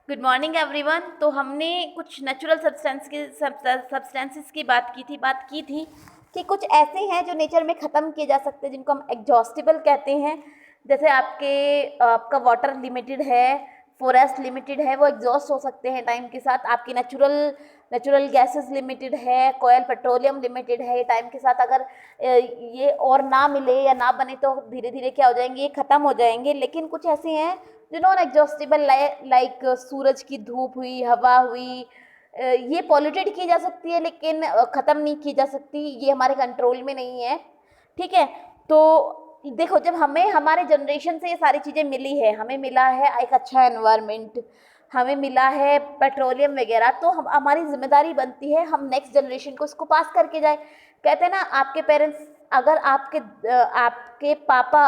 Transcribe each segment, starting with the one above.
Good morning everyone. तो हमने कुछ नेचुरल सब्सटेंसेस की बात की थी कि कुछ ऐसे हैं जो नेचर में ख़त्म किए जा सकते हैं, जिनको हम एग्जॉस्टिबल कहते हैं। जैसे आपका वाटर लिमिटेड है, फॉरेस्ट लिमिटेड है, वो एग्जॉस्ट हो सकते हैं टाइम के साथ। आपकी नेचुरल गैसेस लिमिटेड है, कोयल पेट्रोलियम लिमिटेड है। ये टाइम के साथ अगर ये और ना मिले या ना बने तो धीरे धीरे क्या हो जाएंगे, ये ख़त्म हो जाएंगे। लेकिन कुछ ऐसे हैं जो नॉन एग्जॉस्टिबल, लाइक सूरज की धूप हुई, हवा हुई, ये पॉल्यूटेड की जा सकती है लेकिन ख़त्म नहीं की जा सकती, ये हमारे कंट्रोल में नहीं है। ठीक है, तो देखो, जब हमें हमारे जनरेशन से ये सारी चीज़ें मिली है, हमें मिला है एक अच्छा एनवायरनमेंट, हमें मिला है पेट्रोलियम वगैरह, तो हमारी जिम्मेदारी बनती है हम नेक्स्ट जनरेशन को इसको पास करके जाए। कहते हैं ना, आपके पेरेंट्स, अगर आपके पापा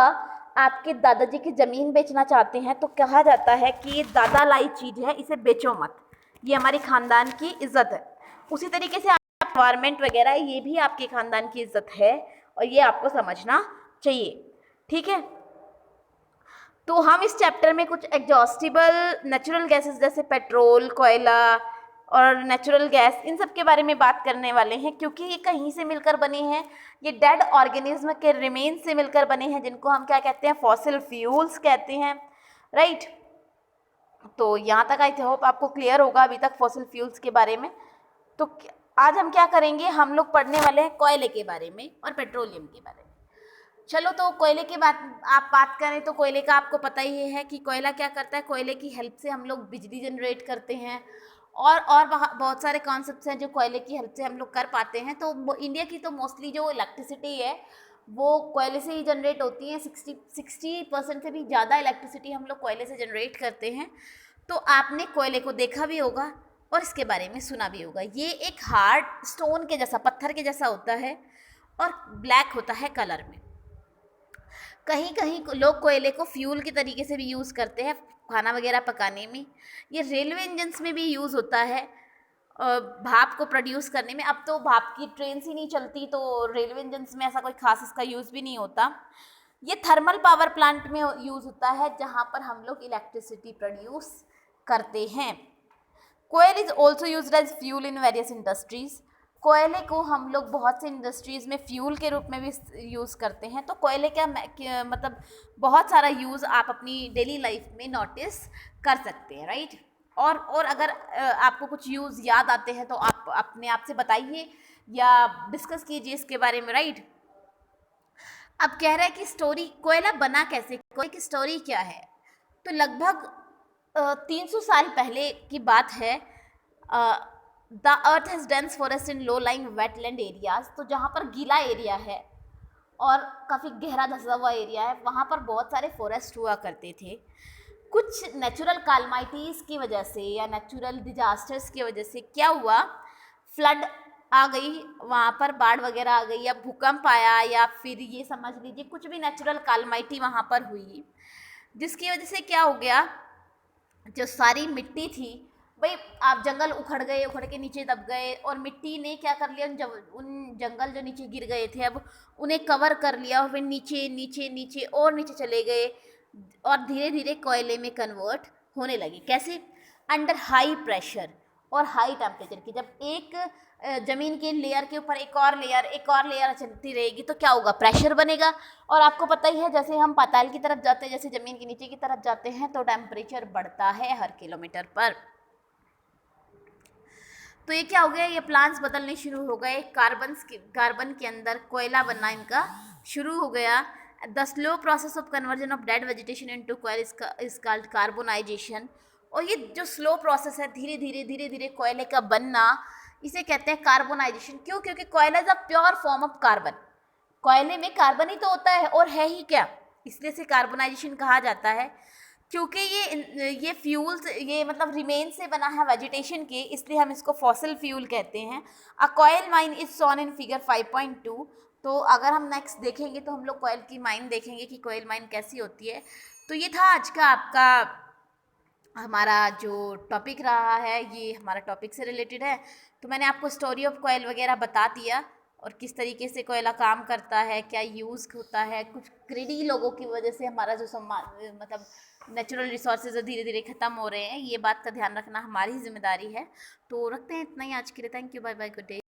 आपके दादाजी की ज़मीन बेचना चाहते हैं तो कहा जाता है कि ये दादा लाई चीज़ है, इसे बेचो मत, ये हमारे ख़ानदान की इज़्ज़त है। उसी तरीके से एनवायरनमेंट वगैरह, ये भी आपके ख़ानदान की इज़्ज़त है और ये आपको समझना चाहिए। ठीक है, तो हम इस चैप्टर में कुछ एग्जॉस्टिबल नेचुरल गैसेस जैसे पेट्रोल, कोयला और नेचुरल गैस, इन सब के बारे में बात करने वाले हैं, क्योंकि ये कहीं से मिलकर बने हैं। ये डेड ऑर्गेनिज्म के रिमेन से मिलकर बने हैं, जिनको हम क्या कहते हैं, फॉसिल फ्यूल्स कहते हैं। राइट, तो यहाँ तक आई होप आपको क्लियर होगा अभी तक फॉसिल फ्यूल्स के बारे में। तो आज हम क्या करेंगे, हम लोग पढ़ने वाले हैं कोयले के बारे में और पेट्रोलियम के बारे में। चलो, तो कोयले की बात करें तो कोयले का आपको पता ही है कि कोयला क्या करता है। कोयले की हेल्प से हम लोग बिजली जनरेट करते हैं और बहुत सारे कॉन्सेप्ट्स हैं जो कोयले की हेल्प से हम लोग कर पाते हैं। तो इंडिया की तो मोस्टली जो इलेक्ट्रिसिटी है वो कोयले से ही जनरेट होती है। 60% से भी ज़्यादा इलेक्ट्रिसिटी हम लोग कोयले से जनरेट करते हैं। तो आपने कोयले को देखा भी होगा और इसके बारे में सुना भी होगा। ये एक हार्ड स्टोन के जैसा, पत्थर के जैसा होता है और ब्लैक होता है कलर में। कहीं कहीं लोग कोयले को फ्यूल के तरीके से भी यूज़ करते हैं, खाना वगैरह पकाने में। ये रेलवे इंजन्स में भी यूज़ होता है भाप को प्रोड्यूस करने में। अब तो भाप की ट्रेन ही नहीं चलती, तो रेलवे इंजन्स में ऐसा कोई खास इसका यूज़ भी नहीं होता। ये थर्मल पावर प्लांट में यूज़ होता है, जहाँ पर हम लोग इलेक्ट्रिसिटी प्रोड्यूस करते हैं। Coal is also use as fuel in various industries. कोयले को हम लोग बहुत से इंडस्ट्रीज़ में फ्यूल के रूप में भी यूज़ करते हैं। तो कोयले का मतलब बहुत सारा यूज़ आप अपनी डेली लाइफ में नोटिस कर सकते हैं। राइट, और अगर आपको कुछ यूज़ याद आते हैं तो आप अपने आप से बताइए या डिस्कस कीजिए इसके बारे में। राइट, अब कह रहा है कि स्टोरी, कोयला बना कैसे, कोयले की स्टोरी क्या है। तो लगभग 300 साल पहले की बात है। The earth has dense forest in low lying wetland areas. तो जहाँ पर गीला एरिया है और काफ़ी गहरा धंसा हुआ एरिया है, वहाँ पर बहुत सारे फॉरेस्ट हुआ करते थे। कुछ नेचुरल कालमाइटीज़ की वजह से या नेचुरल डिजास्टर्स की वजह से क्या हुआ, फ्लड आ गई, वहाँ पर बाढ़ वगैरह आ गई या भूकंप आया या फिर ये समझ लीजिए कुछ भी नेचुरल कालमाइटी वहाँ पर हुई, जिसकी वजह से क्या हो गया, जो सारी मिट्टी थी, भाई आप जंगल उखड़ गए, उखड़ के नीचे दब गए और मिट्टी ने क्या कर लिया, उन जंगल जो नीचे गिर गए थे अब उन्हें कवर कर लिया और फिर नीचे नीचे नीचे और नीचे चले गए और धीरे धीरे कोयले में कन्वर्ट होने लगे। कैसे? अंडर हाई प्रेशर और हाई टेम्परेचर की। जब एक ज़मीन के लेयर के ऊपर एक और लेयर चलती रहेगी तो क्या होगा, प्रेशर बनेगा। और आपको पता ही है, जैसे हम पाताल की तरफ जाते हैं, जैसे ज़मीन के नीचे की तरफ जाते हैं तो टेम्परेचर बढ़ता है हर किलोमीटर पर। तो ये क्या हो गया, ये प्लांट्स बदलने शुरू हो गए, कार्बन के अंदर कोयला बनना इनका शुरू हो गया। The slow process of conversion of dead vegetation into कोयल इज कॉल्ड कार्बोनाइजेशन। और ये जो स्लो प्रोसेस है, धीरे धीरे कोयले का बनना, इसे कहते हैं कार्बोनाइजेशन। क्यों? क्योंकि कोयला is a pure form of carbon. कोयले में कार्बन ही तो होता है और है ही क्या, इसलिए से कार्बोनाइजेशन कहा जाता है। क्योंकि ये फ्यूल्स, ये मतलब रिमेन से बना है वेजिटेशन के, इसलिए हम इसको फॉसिल फ्यूल कहते हैं। A coal mine is shown in figure 5.2। तो अगर हम नेक्स्ट देखेंगे तो हम लोग कोयल की माइन देखेंगे कि कोयल माइन कैसी होती है। तो ये था आज का आपका हमारा जो टॉपिक रहा है, ये हमारा टॉपिक से रिलेटेड है। तो मैंने आपको स्टोरी ऑफ कोयल वगैरह बता दिया और किस तरीके से कोयला काम करता है, क्या यूज़ होता है। कुछ ग्रीडी लोगों की वजह से हमारा जो मतलब नेचुरल रिसोर्सेज धीरे धीरे ख़त्म हो रहे हैं, ये बात का ध्यान रखना हमारी जिम्मेदारी है। तो रखते हैं इतना ही आज के लिए। Thank you, bye bye, good day.